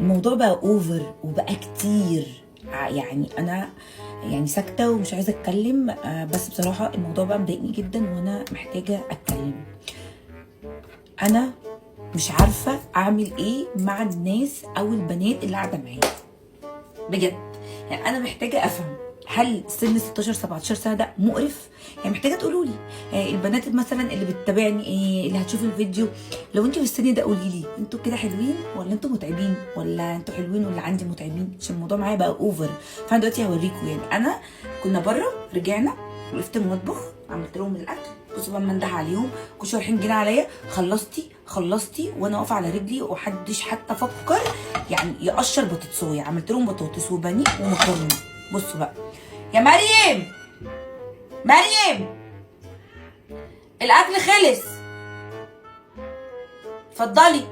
الموضوع بقى اوفر وبقى كتير. يعني انا يعني ساكته ومش عايزه اتكلم، بس بصراحه الموضوع بقى مضايقني جدا وانا محتاجه اتكلم. انا مش عارفه اعمل ايه مع الناس او البنات اللي قاعده معايا بجد. يعني انا محتاجه افهم، هل سن 16 17 سنه ده مقرف؟ يعني محتاجه تقولوا لي، البنات مثلا اللي بتتابعني، اللي هتشوف الفيديو، لو انتوا في السن ده قولي لي انتوا كده حلوين ولا انتوا متعبين، ولا انتوا حلوين ولا عندي متعبين، عشان الموضوع معايا بقى اوفر. فانا دلوقتي هوريكم. يعني انا كنا بره، رجعنا وقفت المطبخ، عملت لهم الاكل، بصوا بقى منده عليهم، كل شويه رايحين جينا عليا، خلصتي وانا واقفه على رجلي ومحدش حتى فكر يعني يقشر بطاطسايه. عملت لهم بطاطس وبانيه ومكرونه. بصوا بقى يا مريم، الاكل خلص، اتفضلي.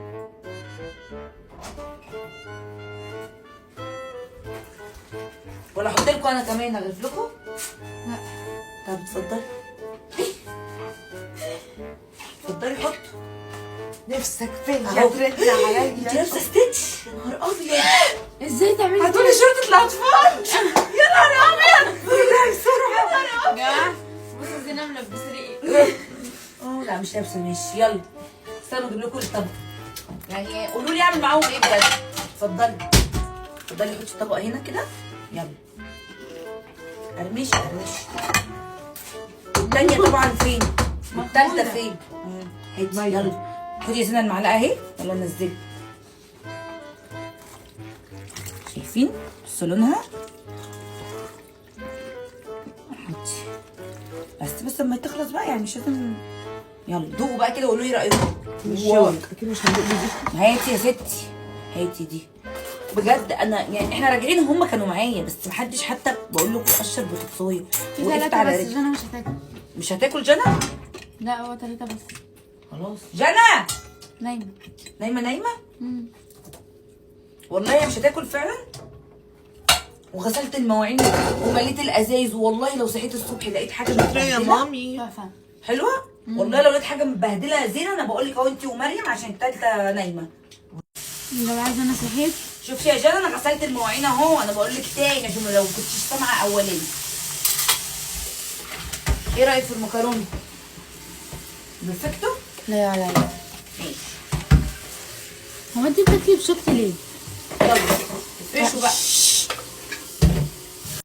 ولا احط لكم انا كمان اغرف لكم؟ لا. طب اتفضلي، اتفضلي حط. نفسك فيا ترد عليا. انت لابسه ستيتش، يا نهار ابيض. ازاي تعملي هاتولي شورتة الاطفال. يا نهار ابيض. بسرعه يا جماعه؟ بصوا زينه ملبسه لي ايه. لا مش لابسه، ماشي يلا. استنوا اجيب لكم الطبق. يعني قولوا لي اعمل معاهم ايه بجد. اتفضلي حطي الطبق هنا كده، يلا. ارمشي. التانية طبعا فين؟ والتالتة فين؟ هاتي يلا. خدي يا زينة المعلقة اهي، يلا نزلي. شايفين؟ بصوا لونها. بس لما تخلص بقى، يعني مش لازم. يلا دوقوا بقى كده وقولوا لي رايكم. اكيد مش هندوق دي. هاتي يا ستي، هاتي دي. بجد انا يعني احنا راجعين هم كانوا معايا، بس محدش حتى بقول لكم قشر بطاطسايه. وقفت على رجلي. جنى مش هتاكل. مش هتاكل جنى؟ لا هو 3 بس. خلاص. جنى نايمه. نايمه. والله هي مش هتاكل فعلا. وغسلت المواعين ومليت الازايز، والله لو صحيت الصبح لقيت حاجه متبهدله يا مامي حلوه. والله لو لقيت حاجه متبهدله زينه، انا بقول لك اهو، انت ومريم، عشان التالتة نايمه. لو عايزه انا صحيت. شوفي يا جنى، انا غسلت المواعين اهو، انا بقول لك تاني عشان لو كنتش سامعه اولاني. ايه رايك في المكرونه؟ بيرفكتو؟ لا ماشي. هو انت بتاكلي بشوكتي ليه؟ يلا افرشوا بقى.